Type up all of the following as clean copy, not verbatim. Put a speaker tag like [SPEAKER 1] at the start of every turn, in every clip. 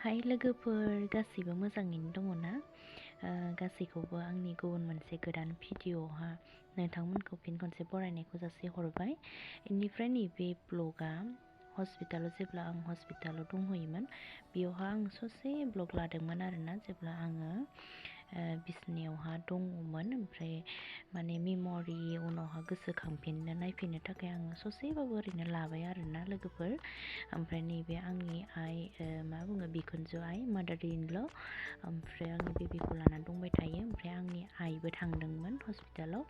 [SPEAKER 1] हाय लोगोफोर गासैबो मोजाङैनो दङ ना? गासैखौबो आंनि गुबुन मोनसे गोदान भिडिअ'हा नोंथांमोनखौ फिन खनसे बरायनायखौ जासिहरबाय। बेनिफ्राय नैबे ब्लगा हस्पिटालाव जेब्ला आं हस्पिटालाव दंहैयोमोन बेयावहा आं ससे ब्लग लादोंमोन आरोना जेब्ला आङो बिसनायावहा दङमोन। ओमफ्राय माने मेम'रि उनावहा गोसोखांफिननो नायफिननो थाखाय आङो ससेबाबो ओरैनो लाबाय आरोना लोगोफोर। ओमफ्राय नैबे आंनि आइ मा बुङो बिखुनजो आइ मादार इन ल'। ओमफ्राय आंनि बेबिखौ लानानै दंबाय थायो। ओमफ्राय आंनि आइबो थांदोंमोन हस्पिटालाव।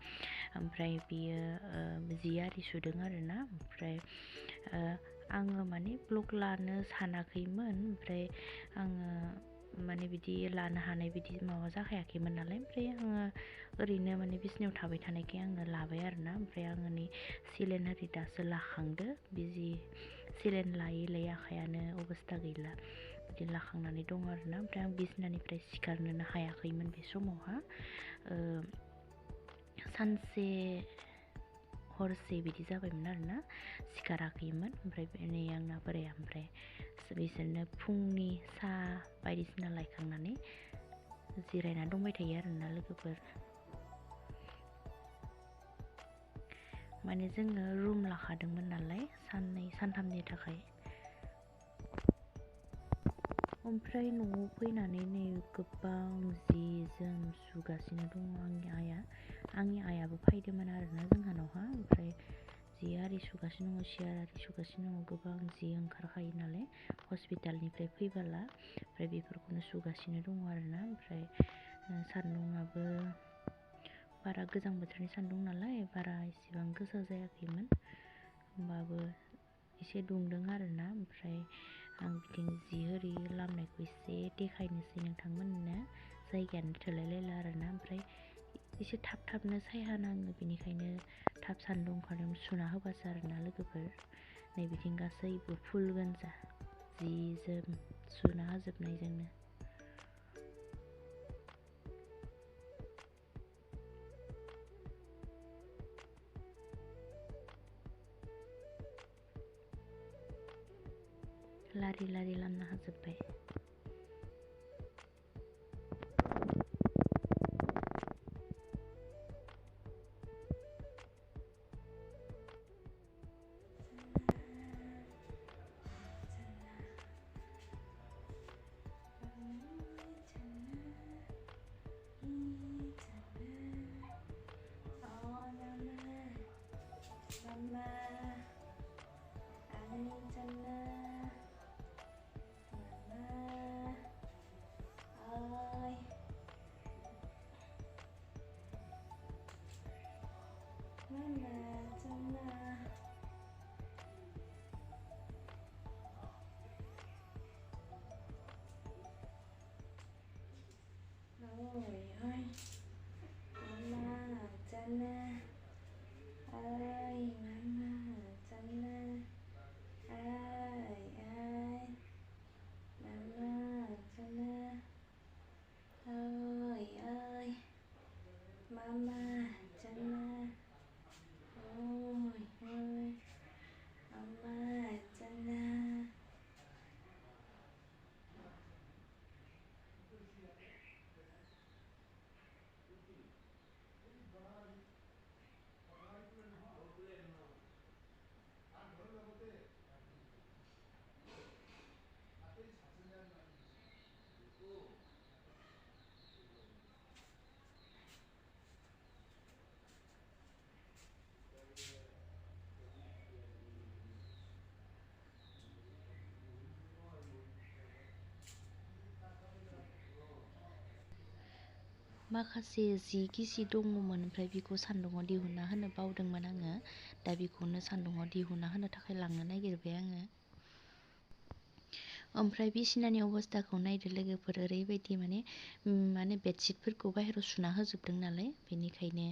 [SPEAKER 1] ओमफ्राय बियो जि आरि सुदों आरोना। ओमफ्राय आङो माने ब्लग लानो सानाखैमोन। ओमफ्राय आङो माने बिदि लानो हानाय बिदि माबा जाखायाखैमोन नालाय। ओमफ्राय आङो ओरैनो माने बिसनायाव थाबाय थानायखाय आङो लाबाय आरोना। ओमफ्राय आङो नै सिलेन आरि दासो लाखांदो। बिजि सिलेन लायै लायै आखायानो अबस्था गैला बिदि लाखांनानै दङ आरोना। ओमफ्राय आं बिसनानिफ्राय सिखारनोनो हायाखैमोन बे समावहा। सानसे हरसे बिदि जाबायमोन आरोना सिखाराखैमोन। ओमफ्राय नै आंना बोराया ओमफ्राय बिसोरनो फुंनि साहा बायदिसिना लायखांनानै जिरायना दंबाय थायो आरोना लोगोफोर। माने जोङो रुम लाखादोंमोन नालाय साननै सानथामनि थाखाय। ओमफ्राय न'आव फैनानै नै गोबां जि जोम सुगासिनो दङ आंनि आइयाबो फैदोंमोन आरोना जोंहानावहा। ओमफ्राय जि आरि सुगासिनो दङ, सियार आरि सुगासिनो दङ। गोबां जि ओंखारखायो नालाय हस्पिटालनिफ्राय फैबोला। ओमफ्राय बेफोरखौनो सुगासिनो दङ आरोना। ओमफ्राय सान्दुङाबो बारा गोजां बोथोरनि सान्दुं नालाय बारा इसेबां गोसा जायाखैमोन, होमबाबो एसे दुंदों आरोना। ओमफ्राय आं बिथिं जि आरि लामनायखौ एसे देखायनोसै नोंथांमोननो। जायगायानो थोलायलायला आरोना। ओमफ्राय एसे थाबनो सायहा नाङो, बेनिखायनो थाब सान्दुं ओंखारनायावनो सुना होबासो आरोना लोगोफोर। नै बिथिं गासैबो फुल गोनजा जि जोम सुना होजोबनायजोंनो। लारि लारि लामना होजोब्बाय। माखासे जि गिसि दङमोन, ओमफ्राय बेखौ सान्दुङाव दिहुनना होनो बावदोंमोन आङो। दा बेखौनो सान्दुङाव दिहुनना होनो थाखाय लांनो नागिरबाय आङो। ओमफ्राय बिसिनानि अबस्थाखौ नायदो लोगोफोर, ओरैबायदि माने बेडशिटफोरखौ बाहेरायाव सुना होजोबदों नालाय, बेनिखायनो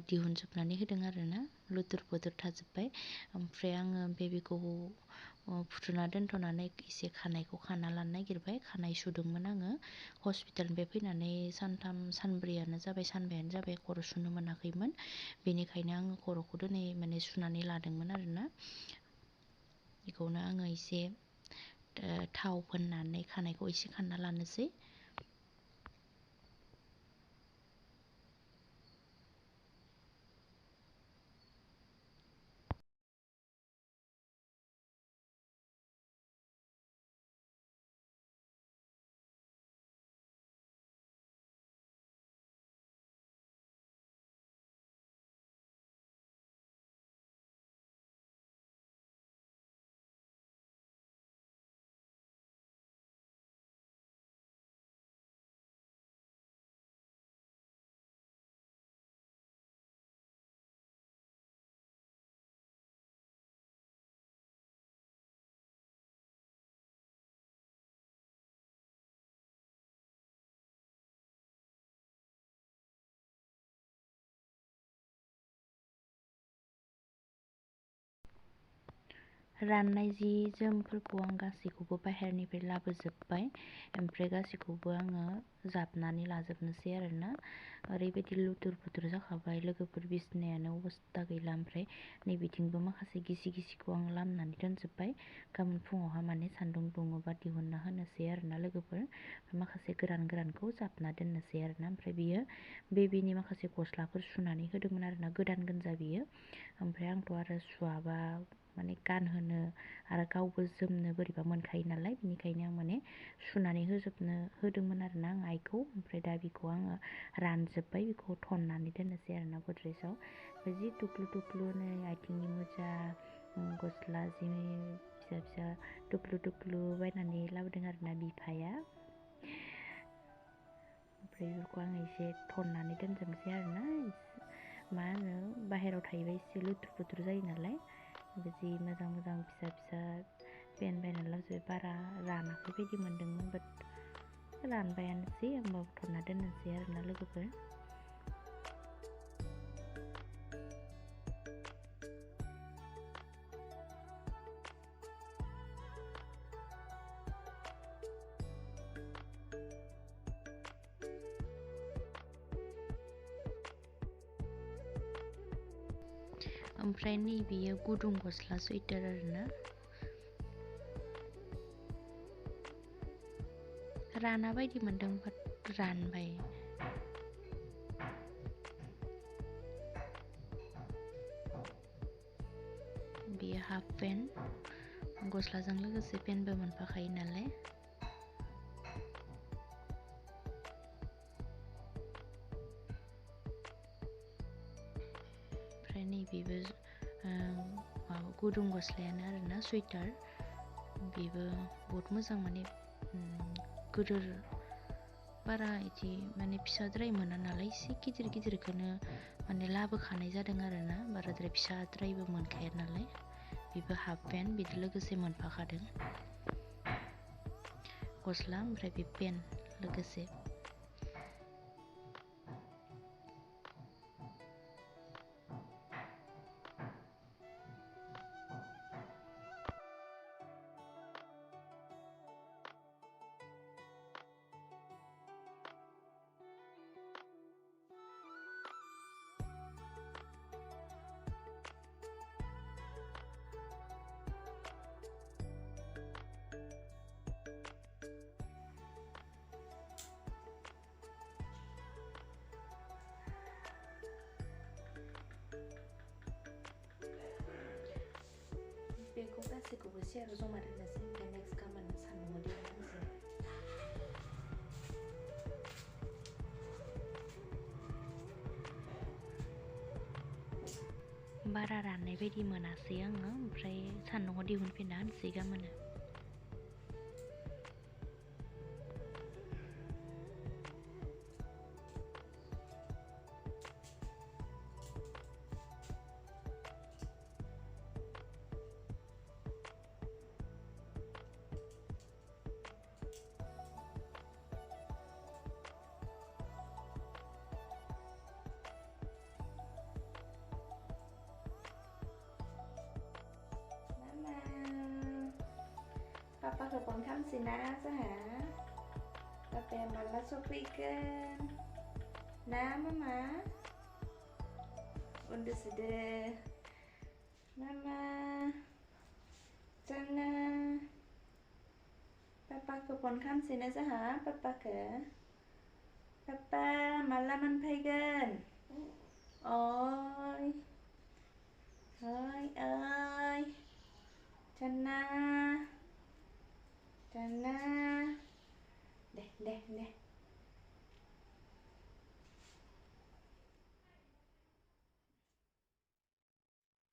[SPEAKER 1] दिहुनजोबनानै होदों आरोना। लुथुर पुथुर थाजोब्बाय। ओमफ्राय आङो बेबिखौ फुथुना दोनथ'नानै एसे खानायखौ खाना लानो नागिरबाय। खानाय सुदोंमोन आङो हस्पिटालनिफ्राय फैनानै सानबायानो जाबाय खर' सुनो मोनाखैमोन। बेनिखायनो आङो खर'खौ दिनै माने सुनानै लादोंमोन आरोना। बेखौनो आङो एसे थाव फोननानै खानायखौ एसे खानना लानोसै। राननाय जि जोमफोरखौ आं गासैखौबो बाहेरनिफ्राय लाबोजोब्बाय, ओमफ्राय गासैखौबो आङो जाबनानै लाजोबनोसै आरोना। ओरैबायदि लुथुर पुथुर जाखाबाय, लोगोफोर बिसिनायानो अबस्था गैला। ओमफ्राय नैबिथिंबो माखासे गिसि गिसिखौ आं लामनानै दोनजोब्बाय। गाबोन फुङावहा माने सान्दुं दुङोबा दिहुनना होनोसै आरोना लोगोफोर। माखासे गोरान गोरानखौ जाबना दोननोसै आरोना। ओमफ्राय बियो बेबिनि माखासे गस्लाफोर सुनानै होदोंमोन आरोना, गोदान गोनजा बियो। ओमफ्राय आंथ' आरो सुवाबा माने गानहोनो आरो गावबो जोमनो बोरैबा मोनखायो नालाय, बिनिखायनो आं माने सुनानै होदोंमोन आरोना आं आइखौ। ओमफ्राय दा बिखौ आङो रानजोब्बाय, बिखौ थननानै दोननोसै आरोना गद्रेजाव। जि टुक्लु टुक्लु नै आथिंनि मुजा, गस्ला जि फिसा फिसा टुक्लु टुक्लु बायनानै लाबोदों आरोना बिफाया। ओमफ्राय बेफोरखौ आङो एसे थननानै दोनजोबनोसै आरोना। मा होनो बाहेराव थायोबा एसे लुथुर पुथुर जायो नालाय। जि मोजां मोजां फिसा फिसा पेन्ट बायनानै लाबोजोब्बाय, बारा रानाखै बायदि मोनदोंमोन, बाट रानबायानोसै। होमबाबो थनना दोननोसै आरोना लोगोफोर। ओमफ्राय नै बियो गुदुं गस्ला सुइटार आरोना। राना बायदि मोनदों, बाट रानबाय। बियो हाफ पेन्ट, गस्लाजों लोगोसे पेन्टबो मोनफाखायो नालाय। ओमफ्राय नैबेबो माबा गुदुं गस्लायानो आरोना, सुइटार। बेबो बहुत मोजां, माने गोदोर बारा इदि माने फिसाद्राय मोना नालाय, एसे गिदिर गिदिरखौनो माने लाबोखानाय जादों आरोना, बाराद्राय फिसाद्रायबो मोनखाया नालाय। बेबो हाफ पेन्ट, बिदि लोगोसे मोनफाखादों गस्ला, ओमफ्राय बे पेन्ट लोगोसे। बेखौ गासैखौबो सेयाराव जमा दोननोसै, ओमफ्राय नेक्स्ट गाबोन सान्दुङाव दिहुननोसै। बारा राननाय बायदि मोनासै आङो, ओमफ्राय सान्दुङाव दिहुनफिनना होनोसै गाबोन। Papaखौ फन खालामसैना जोंहा, पापाया माला सफैगोन ना मामा? उन्दुसोदो मामा जाना। Papa ke pon kamsina zaha papa ke Papa malah fैगोन Oi Oi ơi Channa Channa Deh